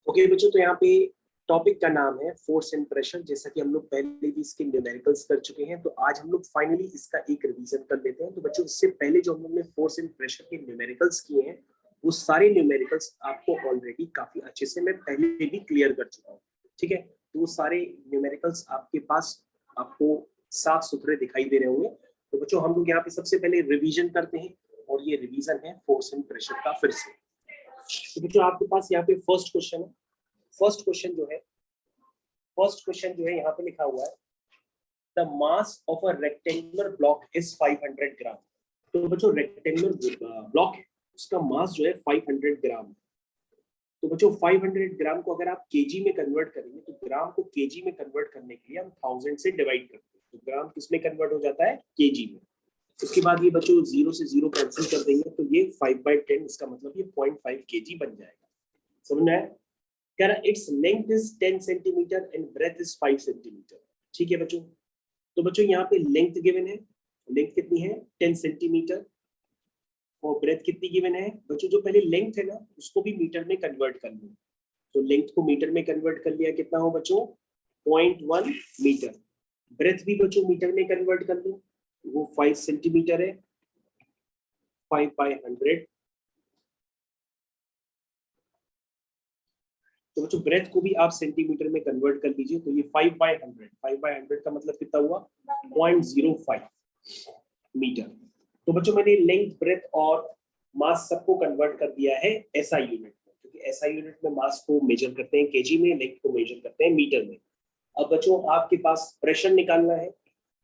Okay बच्चों, तो यहाँ पे टॉपिक का नाम है फोर्स एंड प्रेशर। जैसा कि हम लोग पहले भी इसके न्यूमेरिकल्स कर चुके हैं, तो आज हम लोग फाइनली इसका एक रिवीजन कर लेते हैं। तो बच्चों, इससे पहले जो हम लोग ने फोर्स एंड प्रेशर के न्यूमेरिकल्स किए हैं, वो सारे न्यूमेरिकल्स आपको ऑलरेडी काफी अच्छे से मैं पहले भी क्लियर कर चुका हूँ। ठीक है, तो वो सारे न्यूमेरिकल्स आपके पास आपको साफ सुथरे दिखाई दे रहे होंगे। तो बच्चों, हम लोग यहाँ पे सबसे पहले रिवीजन करते हैं, और ये रिवीजन है फोर्स एंड प्रेशर का फिर से। तो बच्चों, आपके पास यहाँ पे फर्स्ट क्वेश्चन है। फर्स्ट क्वेश्चन जो है यहाँ पे लिखा हुआ है, the mass of a rectangular block is 500 ग्राम। तो बच्चों, रेक्टेंगुलर ब्लॉक है, उसका मास जो है 500 ग्राम है। तो बच्चों, 500 ग्राम को अगर आप केजी में कन्वर्ट करेंगे, तो ग्राम को केजी में कन्वर्ट करने के लिए हम 1000 से डिवाइड करते हैं। तो ग्राम किस में कन्वर्ट हो जाता है? केजी में। उसके बाद ये बच्चों 0 से 0 कैंसिल कर देंगे, तो ये 5/10, इसका मतलब ये 0.5 केजी बन जाएगा। समझ में आया? कह रहा it's length is 10 centimetre and breadth is 5 centimetre. ठीक है बच्चों, तो बच्चों यहाँ पे लेंथ गिवन है। लेंथ कितनी है? 10 सेंटीमीटर। और ब्रेथ कितनी गिवन है? बच्चों, जो पहले लेंथ है ना, उसको भी मीटर में कन्वर्ट कर लो। तो लेंथ को मीटर में कन्वर्ट कर लिया, कितना हो बच्चों? 0.1 मीटर। ब्रेथ भी बच्चों मीटर में कन्वर्ट कर लो, वो 5 सेंटीमीटर है। 5/100। तो बच्चों, ब्रेथ को भी आप सेंटीमीटर में कन्वर्ट कर लीजिए, तो ये 5/100। 5/100 का मतलब कितना हुआ? 0.05 मीटर। तो बच्चों, मैंने लेंथ, ब्रेथ और मास सबको कन्वर्ट कर दिया है एसआई यूनिट में, क्योंकि एसआई यूनिट में मास को मेजर करते हैं केजी में, लेंथ को मेजर करते हैं मीटर में। अब बच्चों, आपके पास प्रेशर निकालना है,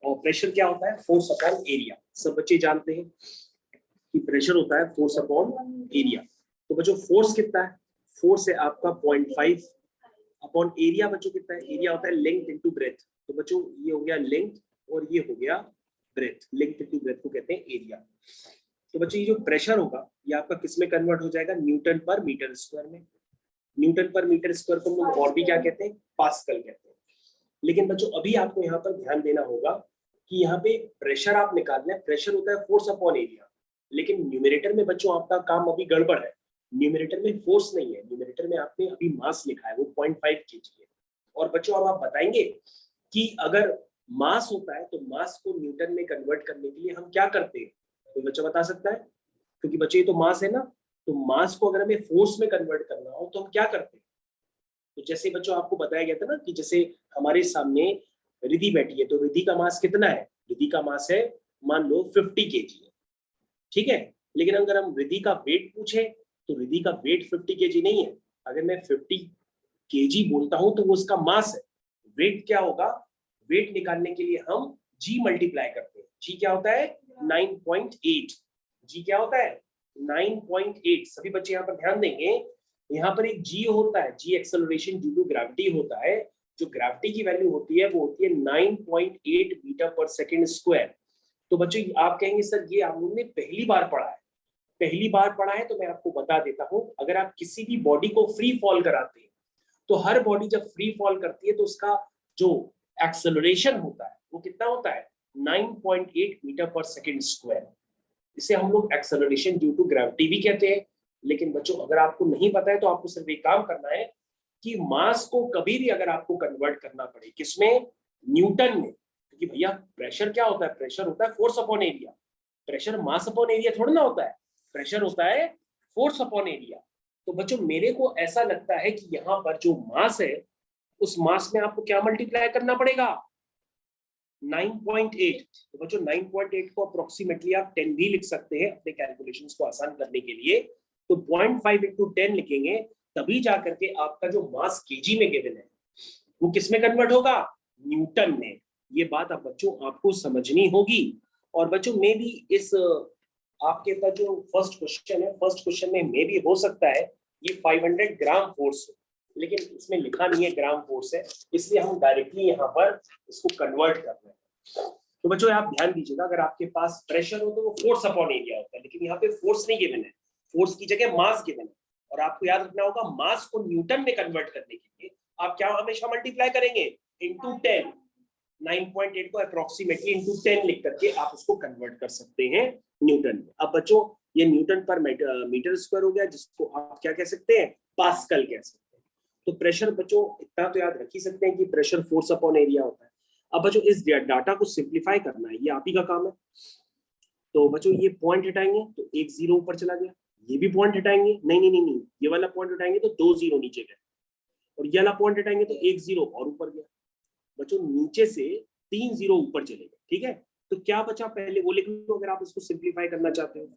और प्रेशर क्या होता है? Force upon area. सब बच्चे जानते हैं कि प्रेशर होता है फोर्स अपॉन एरिया। तो बच्चों, फोर्स कितना है? फोर्स है आपका 0.5 अपॉन एरिया। बच्चों कितना है? एरिया होता है लेंथ इंटू ब्रेथ। तो बच्चों, ये हो गया लेंथ और ये हो गया ब्रेथ। लेंथ इंटू ब्रेथ को कहते हैं एरिया। तो बच्चों, ये जो प्रेशर होगा, ये आपका किस में कन्वर्ट हो जाएगा? न्यूटन पर मीटर स्क्वायर में। न्यूटन पर मीटर स्क्वायर को हम लोग और भी क्या कहते हैं? पास्कल कहते हैं। लेकिन बच्चों, अभी आपको यहाँ पर ध्यान देना होगा कि यहाँ पे प्रेशर आप निकालना है, प्रेशर होता है फोर्स अपॉन एरिया। लेकिन न्यूमरेटर में बच्चों आपका काम अभी गड़बड़ है। न्यूमरेटर में फोर्स नहीं है, न्यूमरेटर में आपने अभी मास लिखा है, वो 0.5 केजी है। और बच्चों, अब आप बताएंगे कि अगर मास होता है तो मास को न्यूटन में कन्वर्ट करने के लिए हम क्या करते हैं? तो बच्चा बता सकता है? क्योंकि बच्चे ये तो मास है ना, तो मास को अगर हमें फोर्स में कन्वर्ट करना हो तो हम क्या करते हैं? तो जैसे बच्चों आपको बताया गया था ना कि जैसे हमारे सामने रिधि बैठी है, तो रिधि का मास कितना है? रिधि का मास है, मान लो 50 केजी है। ठीक है, लेकिन अगर हम रिधि का वेट पूछे, तो रिधि का वेट 50 केजी नहीं है। अगर मैं 50 केजी बोलता हूं तो वो उसका मास है। वेट क्या होगा? वेट निकालने के लिए हम जी मल्टीप्लाई करते हैं। जी क्या होता है? 9.8। जी क्या होता है? 9.8। सभी बच्चे यहाँ पर ध्यान देंगे, यहाँ पर एक जी होता है, जी एक्सेलरेशन ड्यू टू ग्रेविटी होता है। जो ग्रेविटी की वैल्यू होती है वो होती है 9.8 मीटर पर सेकेंड स्क्वायर। तो बच्चों, आप कहेंगे सर ये आप लोगों ने पहली बार पढ़ा है। पहली बार पढ़ा है तो मैं आपको बता देता हूं, अगर आप किसी भी बॉडी को फ्री फॉल कराते हैं, तो हर बॉडी जब फ्री फॉल करती है तो उसका जो एक्सेलरेशन होता है वो कितना होता है? 9.8 मीटर पर सेकेंड स्क्वायर। इसे हम लोग एक्सेलरेशन ड्यू टू ग्रेविटी भी कहते हैं। लेकिन बच्चों, अगर आपको नहीं पता है तो आपको सिर्फ एक काम करना है कि मास को कभी भी अगर आपको कन्वर्ट करना पड़े, किसमें? न्यूटन में। क्योंकि भैया प्रेशर क्या होता है? प्रेशर होता है force upon area. Pressure mass upon area थोड़ा ना होता है, प्रेशर होता है फोर्स अपॉन एरिया। तो बच्चों, मेरे को ऐसा लगता है कि यहाँ पर जो मास है, उस मास में आपको क्या मल्टीप्लाई करना पड़ेगा? 9.8। तो बच्चों, 9.8 को अप्रोक्सीमेटली आप 10 भी लिख सकते हैं अपने कैलकुलेशंस को आसान करने के लिए। तो 0.5 इंटू 10 लिखेंगे, तभी जाकर के आपका जो मास केजी में गिवन है वो किस में कन्वर्ट होगा? न्यूटन में। ये बात अब बच्चों आपको समझनी होगी। और बच्चों, मे भी इस आपके पास जो फर्स्ट क्वेश्चन है, फर्स्ट क्वेश्चन में मे भी हो सकता है ये 500 ग्राम फोर्स हो, लेकिन इसमें लिखा नहीं है ग्राम फोर्स है, इसलिए हम डायरेक्टली यहाँ पर इसको कन्वर्ट कर रहे हैं। तो बच्चों, आप ध्यान दीजिएगा, अगर आपके पास प्रेशर हो तो वो फोर्स अपॉन एरिया होता है, लेकिन यहाँ पे फोर्स नहीं गिवन है, फोर्स की जगह मास गिवन है। और आपको याद रखना होगा, मास को न्यूटन में कन्वर्ट करने के लिए आप क्या हमेशा मल्टीप्लाई करेंगे? इंटू 10। 9.8 को अप्रोक्सीमेटली इंटू 10 लिख करके आप उसको कन्वर्ट कर सकते हैं न्यूटन में। अब बच्चों, ये न्यूटन पर मीटर स्क्वायर हो गया, जिसको आप क्या कह सकते हैं? पास्कल कह सकते हैं। तो प्रेशर बच्चों इतना तो याद रख ही सकते हैं कि प्रेशर फोर्स अपॉन एरिया होता है। अब बच्चों इस डाटा को सिंप्लीफाई करना है, ये आप ही का काम है। तो बच्चों ये पॉइंट हटाएंगे तो एक जीरो ऊपर चला गया, ये भी पॉइंट हटाएंगे, नहीं नहीं नहीं नहीं, ये वाला पॉइंट हटाएंगे तो दो जीरो नीचे गए, और ये वाला पॉइंट हटाएंगे तो एक जीरो और ऊपर गया। बच्चों नीचे से तीन जीरो ऊपर चले गए, ठीक है। तो क्या बचा पहले वो लिख लो अगर आप इसको सिंप्लीफाई करना चाहते हो।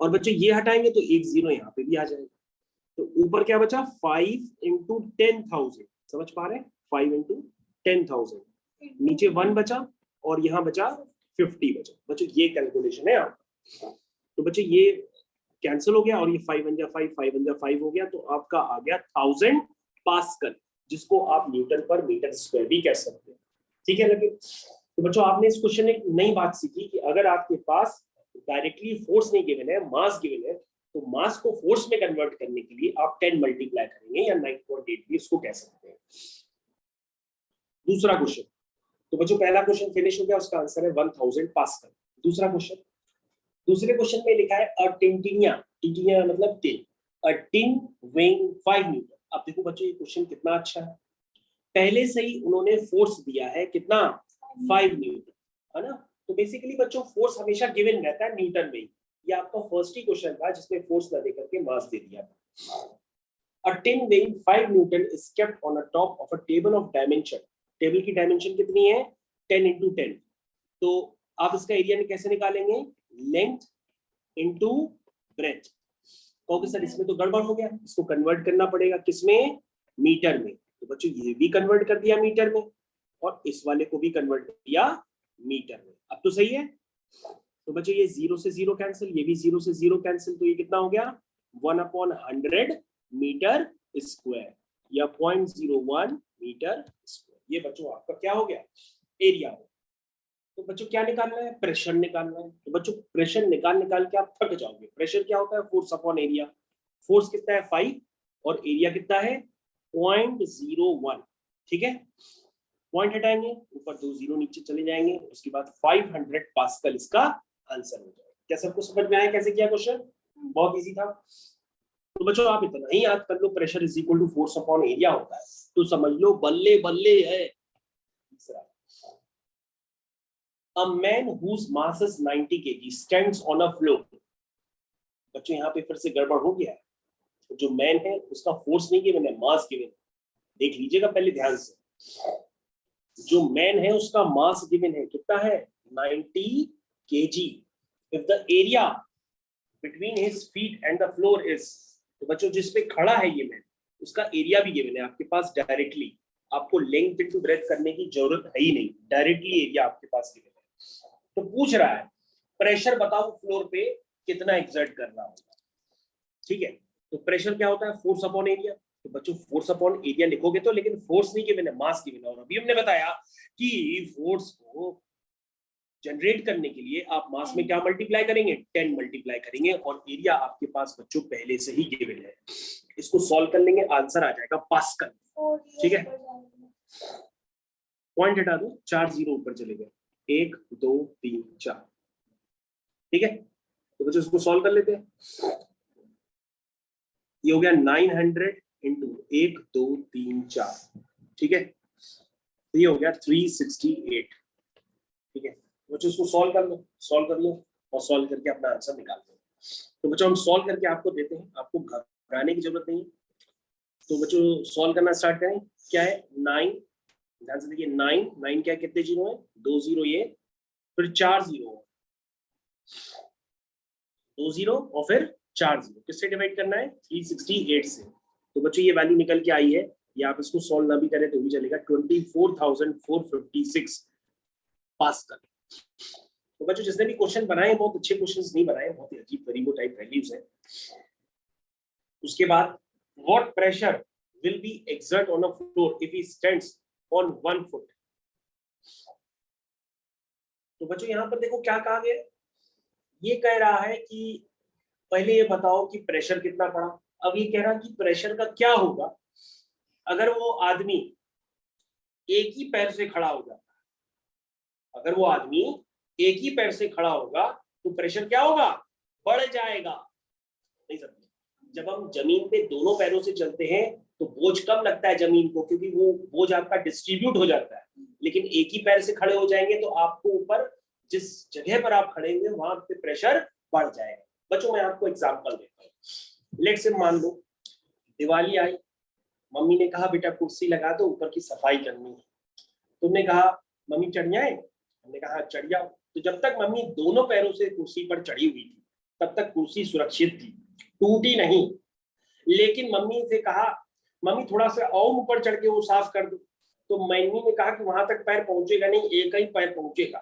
और बच्चों ये हटाएंगे तो एक जीरो यहाँ पे भी आ जाएगा। तो ऊपर क्या बचा 5 इंटू 10,000, समझ पा रहे हैं, 5 इंटू 10,000, नीचे 1 बचा और यहाँ बचा 50 बचा। बच्चों ये कैलकुलेशन है आपका। तो बच्चों ये कैंसिल हो गया और ये 5 1 जा 5, 5 1 जा 5 हो गया, तो आपका आ गया 1000 पास्कल, जिसको आप न्यूटन पर मीटर स्क्वायर भी कह सकते हैं, ठीक है लगे। तो बच्चों आपने इस क्वेश्चन में एक नई बात सीखी कि अगर आपके पास डायरेक्टली फोर्स नहीं गिवन है, मास गिवन है, तो मास को फोर्स में कन्वर्ट करने के लिए आप 10 मल्टीप्लाई करेंगे या 9.8 भी इसको कह सकते हैं। दूसरा क्वेश्चन, तो बच्चों पहला क्वेश्चन फिनिश हो गया, उसका आंसर है 1000 पास्कल। दूसरा क्वेश्चन, दूसरे क्वेश्चन में लिखा है अ टिंटिनिया, टिंटिनिया मतलब tin, a tin weighing 5 Newton. अब देखो बच्चों ये क्वेश्चन कितना अच्छा है, पहले से ही उन्होंने फोर्स दिया है कितना 5 न्यूटन, है ना। तो बेसिकली बच्चों फोर्स हमेशा गिवन रहता है न्यूटन में। ये आपका फर्स्ट ही क्वेश्चन था जिसमें फोर्स ना देकर के मास दे दिया था। A tin weighing 5 Newton is kept on the top of a table of dimension. Table की डायमेंशन कितनी है 10 into 10। तो आप इसका एरिया कैसे निकालेंगे, लेंथ इंटू ब्रेथ। कहोगे सर इसमें तो गड़बड़ हो गया, इसको कन्वर्ट करना पड़ेगा किसमें, मीटर में। तो बच्चों ये भी कन्वर्ट कर दिया मीटर में और इस वाले को भी कन्वर्ट कर दिया मीटर में। अब तो सही है। तो बच्चों ये जीरो से जीरो कैंसिल, ये भी जीरो से जीरो कैंसिल, तो ये कितना हो गया 1/100 मीटर स्क्वायर या 0.01 मीटर स्क्वायर। ये बच्चों आपका क्या हो गया, एरिया हो। तो बच्चों क्या निकालना है, प्रेशर निकालना है। तो बच्चों प्रेशर निकाल के आप थक जाओगे। प्रेशर क्या होता है, फोर्स अपॉन एरिया। फोर्स कितना है 5 और एरिया कितना है 0.01, ठीक है। पॉइंट हटाएंगे, ऊपर 2 जीरो नीचे चले जाएंगे, उसके बाद 500 पास्कल इसका आंसर हो जाएगा। क्या सबको समझ में आया कैसे किया क्वेश्चन, बहुत इजी था। तो बच्चों आप इतना ही याद कर लो, pressure is equal to force upon area होता है, तो समझ लो बल्ले बल्ले है। तीसरा, a man whose mass is 90 kg stands on a floor। बच्चों यहाँ पे फिर से गड़बड़ हो गया है। जो मैन है उसका फोर्स नहीं गिवन है, मास गिवन है। देख लीजिएगा पहले ध्यान से, जो मैन है उसका मास गिवन है कितना है 90 kg। if the area between his feet and the floor is, तो बच्चों जिस पे खड़ा है ये मैन उसका एरिया भी गिवन है आपके पास डायरेक्टली। आपको लेंथ इनटू ब्रेथ करने की जरूरत है ही नहीं, डायरेक्टली एरिया आपके पास गिवन है। तो पूछ रहा है प्रेशर बताओ फ्लोर पे कितना एक्सर्ट करना होगा, ठीक है। तो प्रेशर क्या होता है, फोर्स अपॉन एरिया। तो बच्चों फोर्स अपॉन एरिया लिखोगे तो, लेकिन फोर्स नहीं गिवन है, मास गिवन है। और अभी हमने बताया कि फोर्स को जनरेट करने के लिए आप मास में क्या मल्टीप्लाई करेंगे, 10 मल्टीप्लाई करेंगे, और एरिया आपके पास बच्चों पहले से ही गिवन है। इसको सॉल्व कर लेंगे, आंसर आ जाएगा पास्कल, ठीक है। पॉइंट हटा दो, 4 जीरो ऊपर चले गए, 1 2 3 4, ठीक है। तो बच्चों इसको सॉल्व कर लेते हैं। ये हो गया 900 इंटू 1 2 3 4, ठीक है। तो ये हो गया 368, ठीक है। बच्चों इसको सॉल्व कर लो और सॉल्व करके अपना आंसर निकाल लो। तो बच्चों हम सॉल्व करके आपको देते हैं, आपको घबराने की जरूरत नहीं है। तो बच्चों सॉल्व करना स्टार्ट करें। क्या है 9, ध्यान से देखिए 9 क्या कितने जीरो है, 2 जीरो ये, फिर 4 जीरो, 2 जीरो और फिर 4 जीरो। किससे डिवाइड करना है 368 से। तो बच्चों ये वैल्यू निकल के आई है, या आप इसको सॉल्व ना भी करें तो भी चलेगा, 24,456 पास्कल। तो बच्चों जिसने भी क्वेश्चन बनाए बहुत अच्छे क्वेश्चंस नहीं बनाए, बहुत ही अजीब तरीको टाइप वैल्यूज है। उसके बाद what pressure will be exert on a floor if he stands on 1 foot. तो बच्चों यहाँ पर देखो क्या कहा गया है, ये कह रहा है कि पहले ये बताओ कि प्रेशर कितना पड़ा। अब ये कह रहा कि प्रेशर का क्या होगा अगर वो आदमी एक ही पैर से खड़ा हो जाता है। अगर वो आदमी एक ही पैर से खड़ा होगा तो प्रेशर क्या होगा, बढ़ जाएगा। नहीं समझे, जब हम जमीन पे दोनों पैरों से चलते हैं तो बोझ कम लगता है जमीन को, क्योंकि वो बोझ आपका डिस्ट्रीब्यूट हो जाता है। लेकिन एक ही पैर से खड़े हो जाएंगे तो आपको ऊपर जिस जगह पर आप खड़े होंगे वहां पे प्रेशर बढ़ जाएगा। बच्चों मैं आपको एग्जांपल देता हूँ। लेट्स से मान लो दिवाली आई, मम्मी ने कहा बेटा कुर्सी लगा दो, ऊपर की सफाई करनी है। तुमने कहा मम्मी चढ़ जाए, हमने कहा चढ़ जाओ। तो जब तक मम्मी दोनों पैरों से कुर्सी पर चढ़ी हुई थी तब तक कुर्सी सुरक्षित थी, टूटी नहीं। लेकिन मम्मी से कहा मम्मी थोड़ा सा और ऊपर चढ़ के वो साफ कर दो, तो मम्मी ने कहा कि वहां तक पैर पहुंचेगा नहीं, एक ही पैर पहुंचेगा।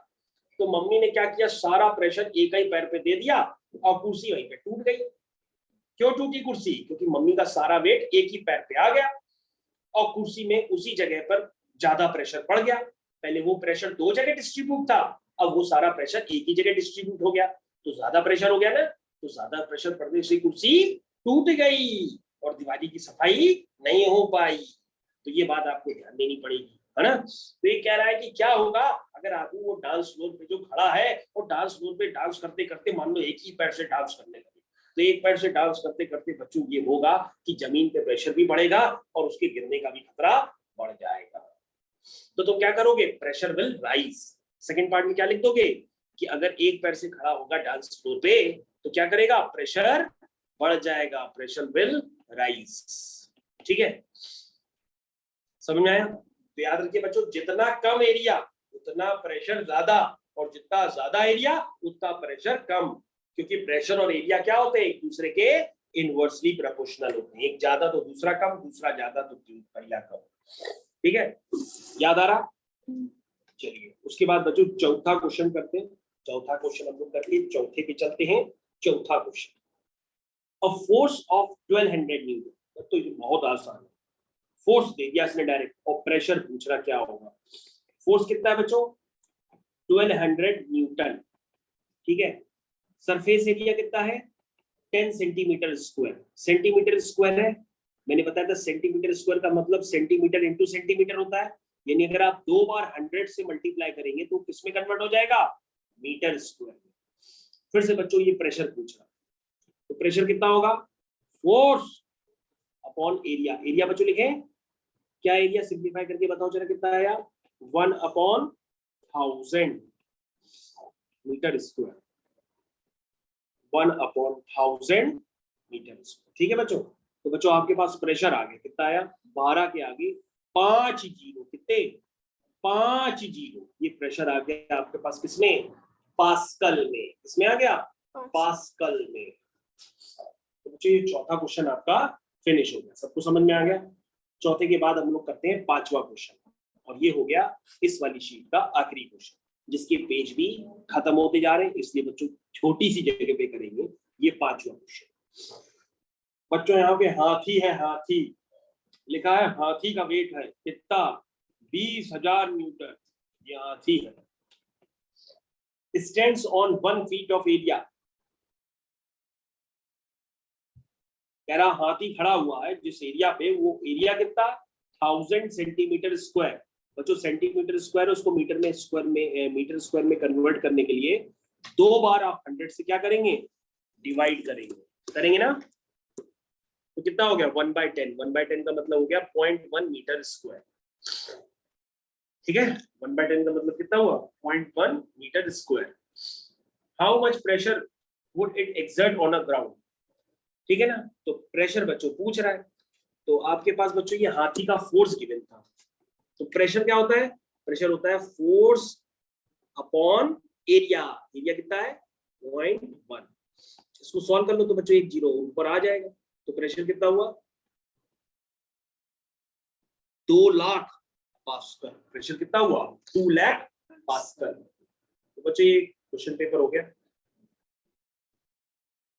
तो मम्मी ने क्या किया, सारा प्रेशर एक ही पैर पे दे दिया और कुर्सी वहीं पे टूट गई। क्यों टूटी कुर्सी? क्योंकि मम्मी का सारा वेट एक ही पैर पे आ गया और कुर्सी में उसी जगह पर ज्यादा प्रेशर पड़ गया। पहले वो प्रेशर दो जगह डिस्ट्रीब्यूट था, अब वो सारा प्रेशर एक ही जगह डिस्ट्रीब्यूट हो गया, तो ज्यादा प्रेशर हो गया ना। तो ज्यादा प्रेशर पड़ने से कुर्सी टूट गई और दीवारी की सफाई नहीं हो पाई। तो ये बात आपको ध्यान देनी पड़ेगी, है ना। तो ये कह रहा है कि क्या होगा अगर आदमी वो डांस फ्लोर पे जो खड़ा है वो डांस फ्लोर पे डांस करते करते मान लो एक ही पैर से डांस करने लगे, तो एक पैर से डांस करते करते बच्चों ये होगा कि जमीन पे प्रेशर भी बढ़ेगा और उसके गिरने का भी खतरा बढ़ जाएगा। तो तुम क्या करोगे, pressure will rise. Second part में क्या लिख दोगे कि अगर एक पैर से खड़ा होगा डांस फ्लोर पे तो क्या करेगा, प्रेशर बढ़ जाएगा, प्रेशर विल राइज। ठीक है, समझ में आया? तो याद रखिए बच्चों, जितना कम एरिया उतना प्रेशर ज्यादा, और जितना ज्यादा एरिया उतना प्रेशर कम, क्योंकि प्रेशर और एरिया क्या होते हैं, एक दूसरे के इनवर्सली प्रोपोर्शनल होते हैं। एक ज्यादा तो दूसरा कम, दूसरा ज्यादा तो पहला कम। ठीक है, याद आ रहा? चलिए उसके बाद बच्चों चौथा क्वेश्चन करते हैं। चौथा क्वेश्चन हम लोग करके चौथे पे चलते हैं। चौथा question, a force of 1200 Newton. तो ये बहुत आसान है, फोर्स दे दिया इसने डायरेक्ट और प्रेशर पूछ रहा क्या होगा। फोर्स कितना है बच्चों, 1200 न्यूटन। ठीक है, सरफेस एरिया कितना है, 10 सेंटीमीटर स्क्वायर। सेंटीमीटर स्क्वायर है, मैंने बताया था सेंटीमीटर स्क्वायर का मतलब सेंटीमीटर इंटू सेंटीमीटर होता है। यानी अगर आप 2 बार 100 से मल्टीप्लाई करेंगे तो किस में कन्वर्ट हो जाएगा, मीटर स्क्वायर में। फिर से बच्चों ये प्रेशर पूछ रहा, तो प्रेशर कितना होगा, फोर्स अपॉन एरिया। एरिया बच्चों लिखे क्या, एरिया सिंप्लीफाई करके बताओ जरा कितना आया, 1/1000 मीटर स्क्वायर। 1/1000 metre square. ठीक है बच्चों, तो बच्चों आपके पास प्रेशर आ गया, कितना आया, 12 के आगे 5 जीरो, कितने, 5 जीरो। ये प्रेशर आ गया आपके पास किसमें, पास्कल में। किसमें आ गया, पास्कल में। तो बच्चों ये चौथा क्वेश्चन आपका फिनिश हो गया। सबको समझ में आ गया? चौथे के बाद हम लोग करते हैं पांचवा क्वेश्चन, और ये हो गया इस वाली शीट का आखिरी क्वेश्चन, जिसके पेज भी खत्म होते जा रहे हैं, इसलिए बच्चों छोटी सी जगह पे करेंगे। ये पांचवा क्वेश्चन बच्चों, यहाँ पे हाथी है, हाथी लिखा है, हाथी का वेट है कितना, 20,000 न्यूटन। ये हाथी है, stands on 1 feet of area. कह रहा हाथी खड़ा हुआ है जिस एरिया पे, वो एरिया कितना, 1000 सेंटीमीटर स्क्वायर। बच्चों सेंटीमीटर स्क्वायर उसको मीटर में स्क्वायर में, मीटर स्क्वायर में कन्वर्ट करने के लिए 2 बार आप 100 से क्या करेंगे, डिवाइड करेंगे ना। तो कितना हो गया, 1/10। 1/10 का मतलब हो गया 0.1 मीटर स्क्वायर। ठीक है, 1/10 का मतलब कितना हुआ, 0.1 metre square. How much pressure would it exert on a ground. ठीक है ना, तो प्रेशर बच्चों पूछ रहा है। तो आपके पास बच्चों ये हाथी का फोर्स गिवन था, तो प्रेशर क्या होता है, प्रेशर होता है फोर्स अपॉन एरिया। एरिया कितना है, 0.1। इसको सॉल्व कर लो तो बच्चों एक जीरो ऊपर आ जाएगा। तो प्रेशर कितना हुआ, 2 लाख पास्कल। प्रेशर कितना हुआ, 2 लाख पास्कल। तो बच्चों ये क्वेश्चन पेपर हो गया।